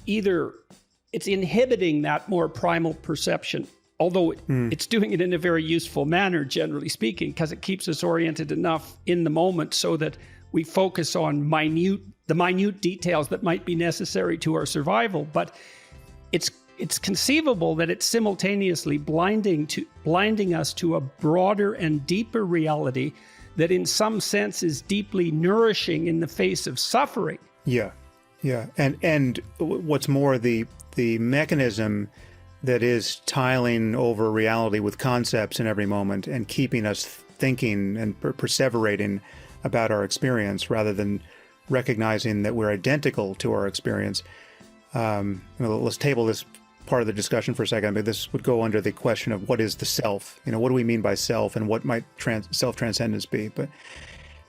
either it's inhibiting that more primal perception, although it's doing it in a very useful manner, generally speaking, because it keeps us oriented enough in the moment so that we focus on the minute details that might be necessary to our survival. But it's conceivable that it's simultaneously blinding us to a broader and deeper reality that in some sense is deeply nourishing in the face of suffering. Yeah. And what's more, the mechanism that is tiling over reality with concepts in every moment and keeping us thinking and perseverating about our experience rather than recognizing that we're identical to our experience. Let's table this part of the discussion for a second, but this would go under the question of what is the self? What do we mean by self, and what might self-transcendence be? But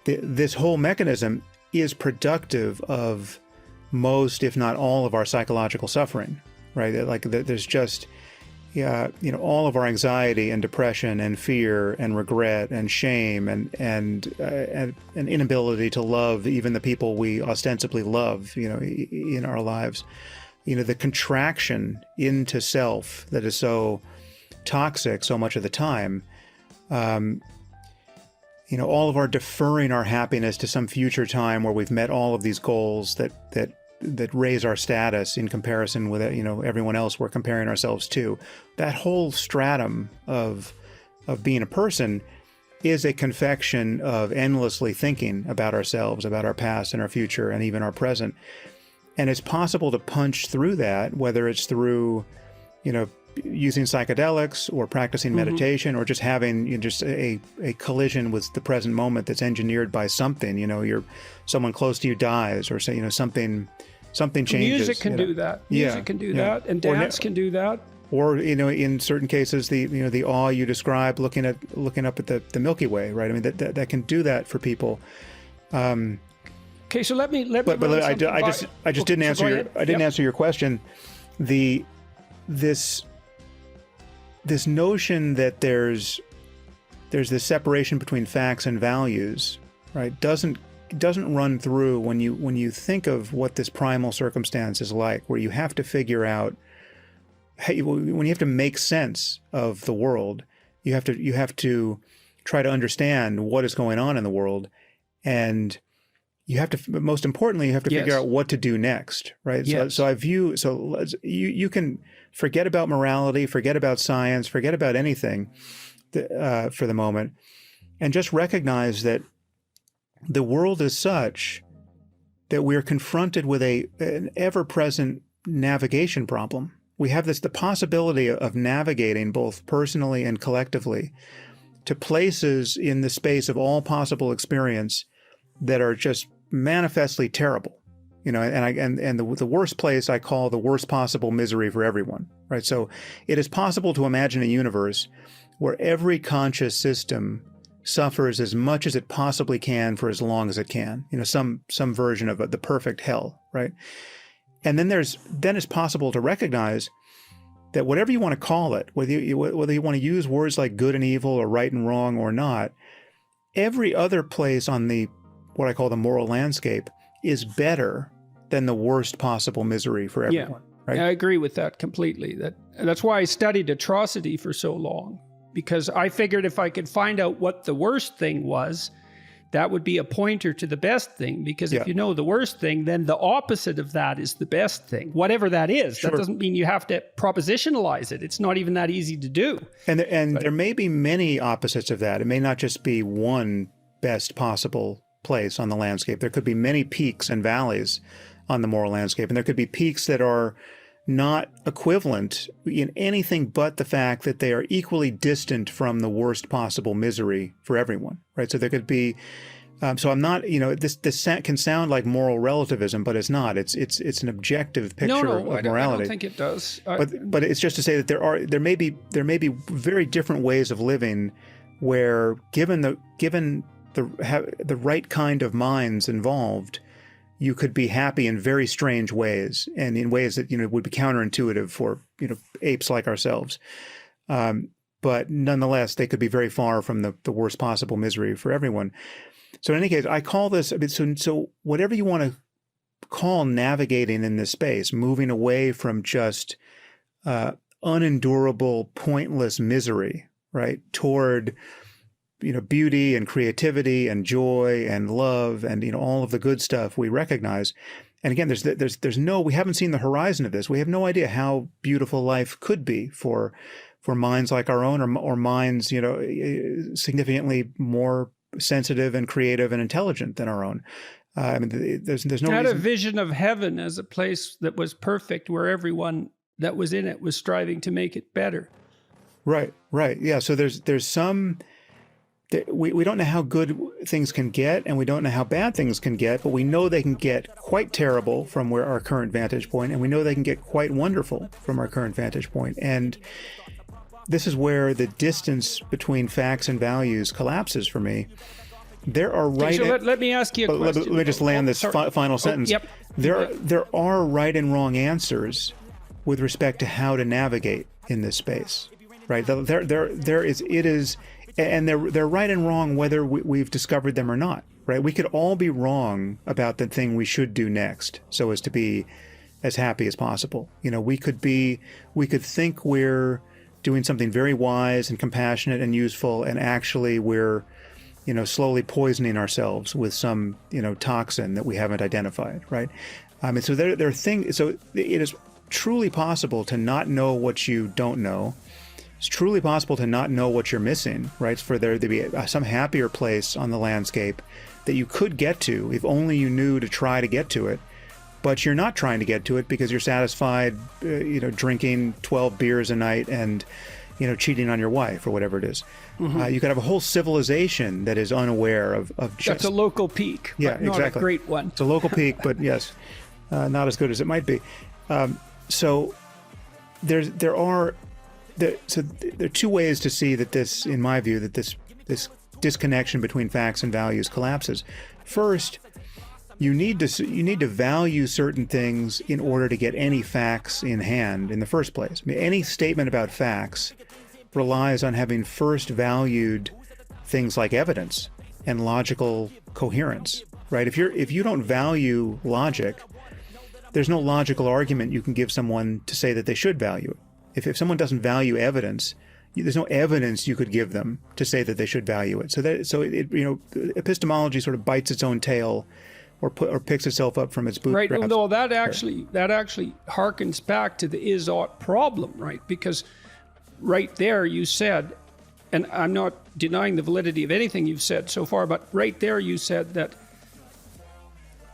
this whole mechanism is productive of most, if not all, of our psychological suffering, right? Like there's just, all of our anxiety and depression and fear and regret and shame and an inability to love even the people we ostensibly love, in our lives. The contraction into self that is so toxic so much of the time. All of our deferring our happiness to some future time where we've met all of these goals that raise our status in comparison with everyone else we're comparing ourselves to. That whole stratum of being a person is a confection of endlessly thinking about ourselves, about our past and our future and even our present. And it's possible to punch through that, whether it's through, using psychedelics or practicing meditation or just having just a collision with the present moment that's engineered by something. Someone close to you dies, or say something changes. Music can do that. Music can do that, and dance can do that. Or in certain cases, the awe you describe, looking up at the Milky Way, right? I mean that can do that for people. Okay, so let me. But I just didn't answer your question. This notion that there's this separation between facts and values, right? Doesn't run through when you think of what this primal circumstance is like, where you have to figure out, when you have to make sense of the world, you have to try to understand what is going on in the world, and most importantly, you have to figure out what to do next, right? Yes. So you can forget about morality, forget about science, forget about anything for the moment, and just recognize that the world is such that we're confronted with an ever-present navigation problem. We have the possibility of navigating both personally and collectively to places in the space of all possible experience that are just manifestly terrible, and the worst place I call the worst possible misery for everyone, right? So it is possible to imagine a universe where every conscious system suffers as much as it possibly can for as long as it can, some version of the perfect hell, right? And then it's possible to recognize that whatever you want to call it, whether you want to use words like good and evil or right and wrong or not, every other place on what I call the moral landscape is better than the worst possible misery for everyone. Yeah, right? I agree with that completely. That's why I studied atrocity for so long, because I figured if I could find out what the worst thing was, that would be a pointer to the best thing, because if you know the worst thing, then the opposite of that is the best thing, whatever that is. Sure. That doesn't mean you have to propositionalize it. It's not even that easy to do. And there may be many opposites of that. It may not just be one best possible place on the landscape. There could be many peaks and valleys on the moral landscape, and there could be peaks that are not equivalent in anything but the fact that they are equally distant from the worst possible misery for everyone, right? So there could be, so I'm not, this can sound like moral relativism, but it's not. It's an objective picture of morality. I don't think it does. But it's just to say that there may be very different ways of living where, given the right kind of minds involved, you could be happy in very strange ways, and in ways that would be counterintuitive for apes like ourselves. But nonetheless, they could be very far from the worst possible misery for everyone. So in any case, I call this. So whatever you want to call navigating in this space, moving away from just unendurable, pointless misery, right, toward beauty and creativity and joy and love and all of the good stuff we recognize. And again, we haven't seen the horizon of this. We have no idea how beautiful life could be for minds like our own, or minds significantly more sensitive and creative and intelligent than our own. I mean, there's no I had reason. a vision of heaven as a place that was perfect, where everyone that was in it was striving to make it better. Right. Yeah. So there's some. We don't know how good things can get, and we don't know how bad things can get, but we know they can get quite terrible from our current vantage point, and we know they can get quite wonderful from our current vantage point. And this is where the distance between facts and values collapses for me. There are right. So let me ask you a question. Let me just land this final sentence. Yep. There are right and wrong answers with respect to how to navigate in this space, right? And they're right and wrong whether we've discovered them or not, right? We could all be wrong about the thing we should do next so as to be as happy as possible. We could think we're doing something very wise and compassionate and useful, and actually we're slowly poisoning ourselves with some toxin that we haven't identified, right? So there are things. So it is truly possible to not know what you don't know. It's truly possible to not know what you're missing, right? For there to be some happier place on the landscape that you could get to if only you knew to try to get to it. But you're not trying to get to it because you're satisfied, drinking 12 beers a night and, cheating on your wife or whatever it is. Mm-hmm. You could have a whole civilization that is unaware of just... That's a local peak. Yeah, not exactly. A great one. It's a local peak, but yes, not as good as it might be. So there are two ways to see that this, in my view, that this disconnection between facts and values collapses. First, you need to value certain things in order to get any facts in hand in the first place. I mean, any statement about facts relies on having first valued things like evidence and logical coherence, right? If you don't value logic, there's no logical argument you can give someone to say that they should value it. If someone doesn't value evidence, there's no evidence you could give them to say that they should value it. Epistemology sort of bites its own tail, or picks itself up from its bootstraps. Right. Although that actually harkens back to the is-ought problem, right? Because right there you said, and I'm not denying the validity of anything you've said so far, but right there you said that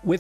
without